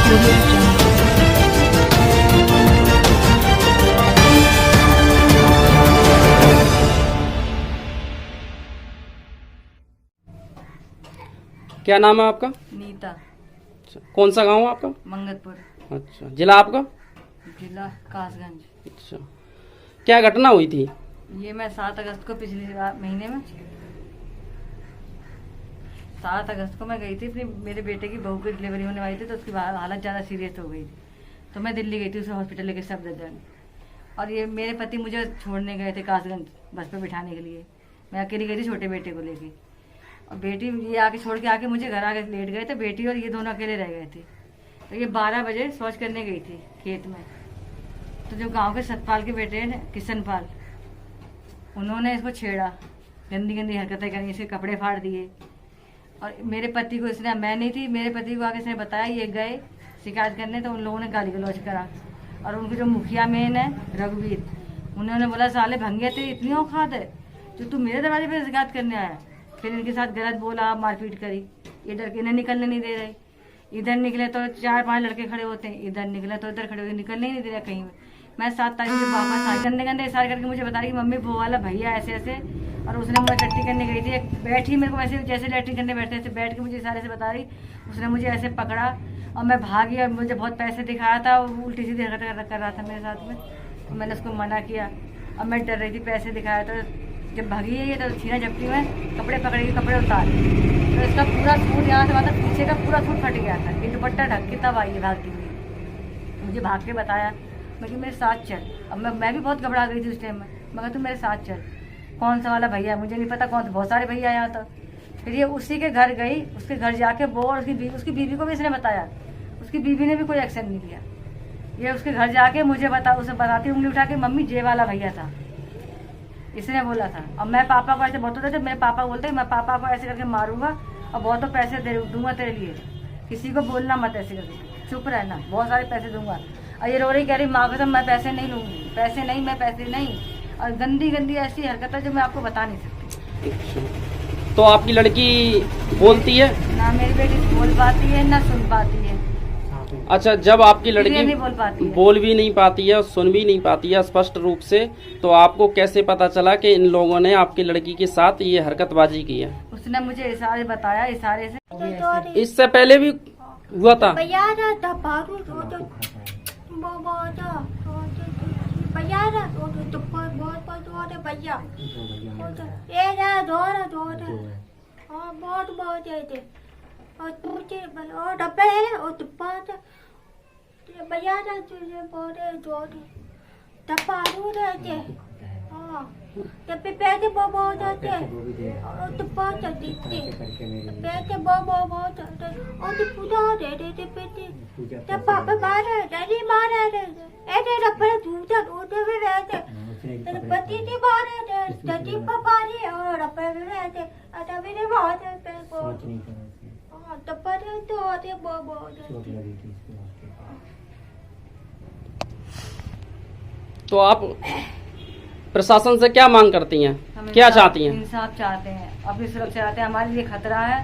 Audio Jungle. क्या नाम है आपका? नीता। अच्छा, कौन सा गांव है आपका? मंगतपुर। अच्छा, जिला आपका? जिला कासगंज। अच्छा, क्या घटना हुई थी? ये मैं 7 अगस्त को पिछले महीने में 7 अगस्त को मैं गई थी अपनी मेरे बेटे की बहू की डिलीवरी होने वाली थी, तो उसकी हालत ज़्यादा सीरियस हो गई थी, तो मैं दिल्ली गई थी उसे हॉस्पिटल लेके सफदरजंग। और ये मेरे पति मुझे छोड़ने गए थे कासगंज बस पे बिठाने के लिए। मैं अकेली गई थी छोटे बेटे को लेके, और बेटी ये आके छोड़ के आके मुझे घर आके लेट गए थे। बेटी और ये दोनों अकेले रह गए थे। तो ये 12 बजे शौच करने गई थी खेत में। तो जो गांव के सतपाल के बेटे हैं किशनपाल, उन्होंने इसको छेड़ा, गंदी गंदी हरकतें करी, इसके कपड़े फाड़ दिए। और मेरे पति को इसने, मैं नहीं थी, मेरे पति को आके इसने बताया, ये गए शिकायत करने, तो उन लोगों ने गाली गलौज करा। और उनके जो मुखिया मेन है रघुवीर, उन्होंने बोला साले भंगे तेरी इतनी औकात है जो तू मेरे दरवाजे पे शिकायत करने आया। फिर इनके साथ गलत बोला, मारपीट करी। ये डर के इन्हें निकलने नहीं दे रहे। इधर निकले तो 4-5 लड़के खड़े होते हैं, इधर निकले तो इधर खड़े होते, निकलने ही नहीं दे रहे कहीं में। मैं 7 तारीख से वापस आई, गंदे गंदे इशारे करके मुझे बता रही कि मम्मी वो वाला भैया ऐसे ऐसे। और उसने मुझे टट्टी करने गई थी, बैठी मेरे को वैसे जैसे लैट्रिन करने बैठे थे, बैठ के मुझे इशारे से बता रही। उसने मुझे ऐसे पकड़ा और मैं भागी, और मुझे बहुत पैसे दिखाया था, उल्टी सीधी हरकत कर रहा था मेरे साथ में। तो मैंने उसको मना किया, और मैं डर रही थी, पैसे दिखाया। तो जब भागी है ये, तो छीना झपटी में कपड़े पकड़े, कपड़े उतार, तो इसका पूरा सूट यहाँ से वहाँ तक पीछे का पूरा सूट फट गया था। ये दुपट्टा ढक के तब आई है भागती हुई। मुझे भाग के बताया, मैं कि मेरे साथ चल। अब मैं भी बहुत घबरा गई थी उस टाइम में। मगर तू मेरे साथ चल। कौन सा वाला भैया मुझे नहीं पता, कौन सा, बहुत सारे भैया आया था। फिर ये उसी के घर गई, उसके घर जाके वो और उसकी बीवी को भी इसने बताया। उसकी बीवी ने भी कोई एक्शन नहीं लिया। ये उसके घर जाके मुझे उसे बताती, उंगली उठा के, मम्मी जे वाला भैया था, इसने बोला था। और मैं पापा को ऐसे बहुत होते थे, मेरे पापा बोलते मैं पापा को ऐसे करके मारूंगा और बहुत तो पैसे दूंगा तेरे लिए, किसी को बोलना मत ऐसे करके, चुप रहना, बहुत सारे पैसे दूंगा। और ये रो रही, कह रही माँ कसम मैं पैसे नहीं लूंगी, पैसे नहीं, मैं पैसे नहीं। और गंदी गंदी ऐसी हरकत है जो मैं आपको बता नहीं सकती। तो आपकी लड़की बोलती है? ना मेरी बेटी बोल पाती है ना सुन पाती है। अच्छा, जब आपकी लड़की नहीं बोल पाती है, बोल भी नहीं पाती है, सुन भी नहीं पाती है स्पष्ट रूप से, तो आपको कैसे पता चला कि इन लोगों ने आपकी लड़की के साथ ये हरकतबाजी की है? उसने मुझे इशारे बताया, इशारे से। इससे पहले भी हुआ था? तो आप प्रशासन से क्या मांग करती हैं, क्या चाहती हैं? इंसाफ चाहते हैं, अपनी सुरक्षा चाहते हैं। हमारे लिए खतरा है,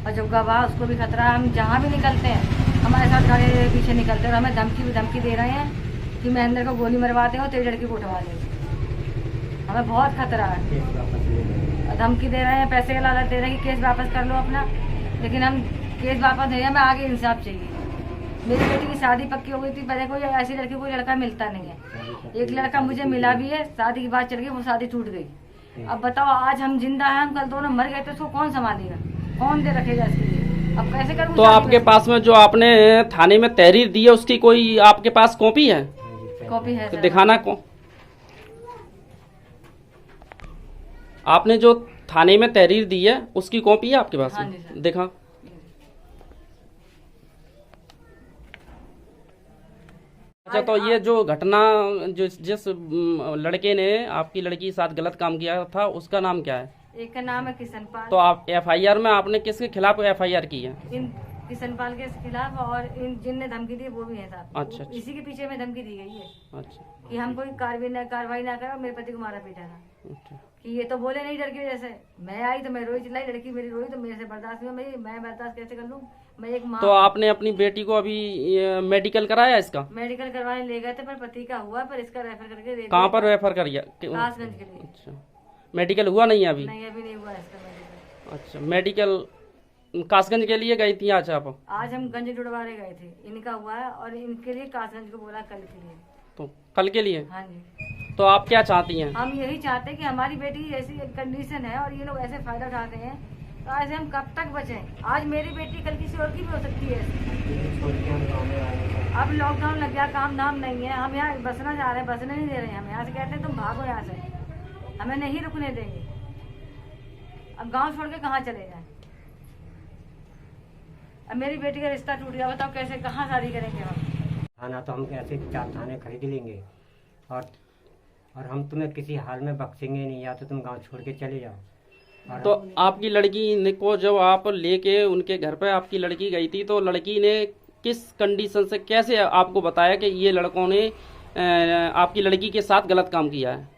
और जो गवाह उसको भी खतरा है। हम जहाँ भी निकलते हैं, हमारे साथ गाड़ी के पीछे निकलते हैं, और हमें धमकी दे रहे हैं कि महेंद्र को गोली मरवाते हो, तेरी लड़की को उठवा ले। हमें बहुत खतरा है, धमकी दे रहे हैं, पैसे का लालच दे रहे हैं कि केस वापस कर लो अपना। लेकिन हम केस वापस नहीं, हमें आगे इंसाफ चाहिए। मेरी बेटी की शादी पक्की हो गई थी, पहले कोई ऐसी लड़की, कोई लड़का मिलता नहीं है। एक लड़का मुझे मिला भी है, शादी की बात चल गई, वो शादी टूट गई। अब बताओ, आज हम जिंदा हैं, हम कल दोनों मर गए, तो उसको कौन संभालेगा, कौन दे रखेगा इसके लिए? अब कैसे करूँ? तो आपके पास में जो आपने थाने में तहरीर दी है, उसकी कोई आपके पास कॉपी है? कॉपी है, तो दिखाना। आपने जो थाने में तहरीर दी है उसकी कॉपी है आपके पास? हाँ जी सर। दिखा। अच्छा, तो ये जो घटना, जिस लड़के ने आपकी लड़की के साथ गलत काम किया था, उसका नाम क्या है? एक का नाम है किशनपाल। तो आप FIR में आपने किसके खिलाफ FIR की है? इन किशनपाल के खिलाफ, और इन जिनने धमकी दी वो भी है साहब। अच्छा। इसी के पीछे में धमकी दी गई है। अच्छा। कि हम कोई कार्रवाई ना करो, मेरे पति को मारा पीटा था। अच्छा। कि ये तो बोले नहीं डर की वजह से। मैं आई तो मैं रोई चिल्लाई, लड़की मेरी रोई तो मेरे से बर्दाश्त नहीं हुआ। मैं बर्दाश्त कैसे कर लूँ? मैं एक माँ। तो आपने अपनी बेटी को अभी मेडिकल कराया इसका? मेडिकल करवाने ले गए थे पर पति का हुआ, पर इसका रेफर करके दे कहाँ पर रेफर करिए? कासगंज के लिए। अच्छा, मेडिकल हुआ नहीं अभी? नहीं, अभी नहीं हुआ इसका मेडिकल। अच्छा, मेडिकल कासगंज के लिए गई थी आज आप? आज हम गंज जुड़वारे गए थे, इनका हुआ है और इनके लिए कासगंज को बोला कल के लिए। तो कल के लिए? हाँ जी। तो आप क्या चाहती हैं? हम यही चाहते हैं कि हमारी बेटी ऐसी कंडीशन है और ये लोग ऐसे फायदा उठाते हैं, तो ऐसे हम कब तक बचें? आज मेरी बेटी कल किसी और की भी हो सकती है। अब लॉकडाउन लग गया, काम धाम नहीं है, हम यहाँ बसना चाह रहे हैं, बसने नहीं दे रहे हैं। हम यहाँ से कहते हैं तुम भागो यहाँ से, हमें नहीं रुकने देंगे। अब गांव छोड़ के कहाँ चले जाएं? अब मेरी बेटी का रिश्ता टूट गया, बताओ कैसे, कहाँ शादी करेंगे हम? थाना तो हम ऐसे 4 थाने खरीद लेंगे और हम तुम्हें किसी हाल में बख्शेंगे नहीं, या तो तुम गांव छोड़ के चले जाओ। तो आपकी लड़की को जब आप लेके उनके घर पे आपकी लड़की गई थी, तो लड़की ने किस कंडीशन से कैसे आपको बताया कि ये लड़कों ने आपकी लड़की के साथ गलत काम किया है?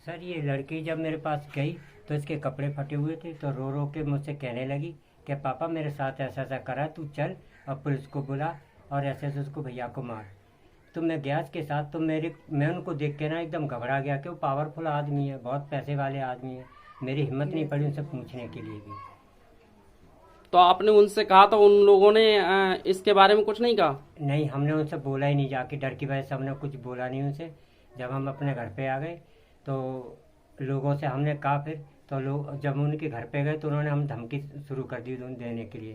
सर, ये लड़की जब मेरे पास गई तो इसके कपड़े फटे हुए थे, तो रो रो के मुझसे कहने लगी कि पापा मेरे साथ ऐसा ऐसा करा, तू चल और पुलिस को बुला और ऐसे ऐसे उसको भैया को मार। तो मैं गया के साथ, तो मैं उनको देख के ना एकदम घबरा गया कि वो पावरफुल आदमी है, बहुत पैसे वाले आदमी है। मेरी हिम्मत नहीं पड़ी उनसे पूछने के लिए भी। तो आपने उनसे कहा तो उन लोगों ने इसके बारे में कुछ नहीं कहा? नहीं, हमने उनसे बोला ही नहीं, जाके डर की वजह से हमने कुछ बोला नहीं उनसे। जब हम अपने घर पे आ गए तो लोगों से हमने कहा, फिर तो लोग जब उनके घर पे गए तो उन्होंने हम धमकी शुरू कर दी देने के लिए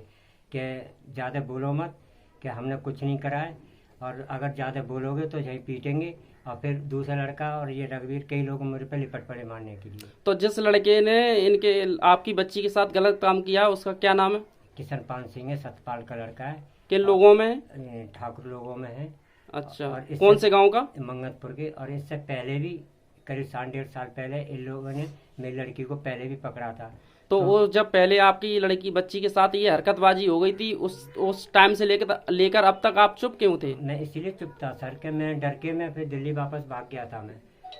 कि ज़्यादा बोलो मत, कि हमने कुछ नहीं करा है, और अगर ज़्यादा बोलोगे तो यही पीटेंगे। और फिर दूसरा लड़का और ये रघुवीर, कई लोग मेरे पे लिपट पड़े मारने के लिए। तो जिस लड़के ने आपकी बच्ची के साथ गलत काम किया उसका क्या नाम है? किशन पान सिंह है, सतपाल का लड़का है। किन लोगों में है? ठाकुर लोगों में है। अच्छा, और कौन से गांव का? मंगतपुर के। और इससे पहले भी करीब 1.5 साल पहले इन लोगों ने मेरी लड़की को पहले भी पकड़ा था। तो वो जब पहले आपकी लड़की बच्ची के साथ ये हरकतबाजी हो गई थी, उस टाइम से लेकर अब तक आप चुप क्यों थे? मैं इसीलिए चुप था सर, कि मैं डर के मैं फिर दिल्ली वापस भाग गया था।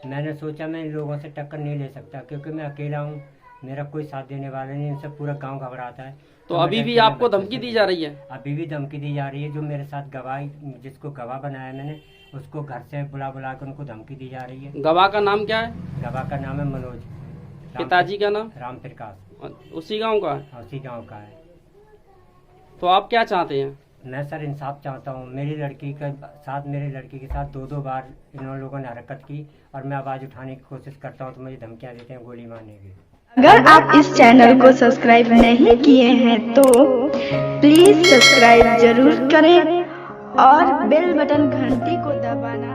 मैंने सोचा मैं इन लोगों से टक्कर नहीं ले सकता, क्योंकि मैं अकेला हूँ, मेरा कोई साथ देने वाला नहीं, इनसे पूरा गांव घबराता है। तो अभी भी आपको धमकी दी जा रही है? अभी भी धमकी दी जा रही है। जो मेरे साथ गवाह, जिसको गवाह बनाया मैंने, उसको घर से बुला बुला कर उनको धमकी दी जा रही है। गवाह का नाम क्या है? गवाह का नाम है मनोज। पिताजी का नाम? राम प्रकाश। उसी गांव का है? उसी गांव का है। तो आप क्या चाहते हैं? मैं सर इंसाफ चाहता हूँ। मेरी लड़की के साथ 2 बार इन लोगों ने हरकत की, और मैं आवाज़ उठाने की कोशिश करता हूँ तो मुझे धमकियाँ देते हैं गोली मारने की। अगर आप इस चैनल को सब्सक्राइब नहीं किए हैं तो प्लीज सब्सक्राइब जरूर करें और बेल बटन घंटी को दबाना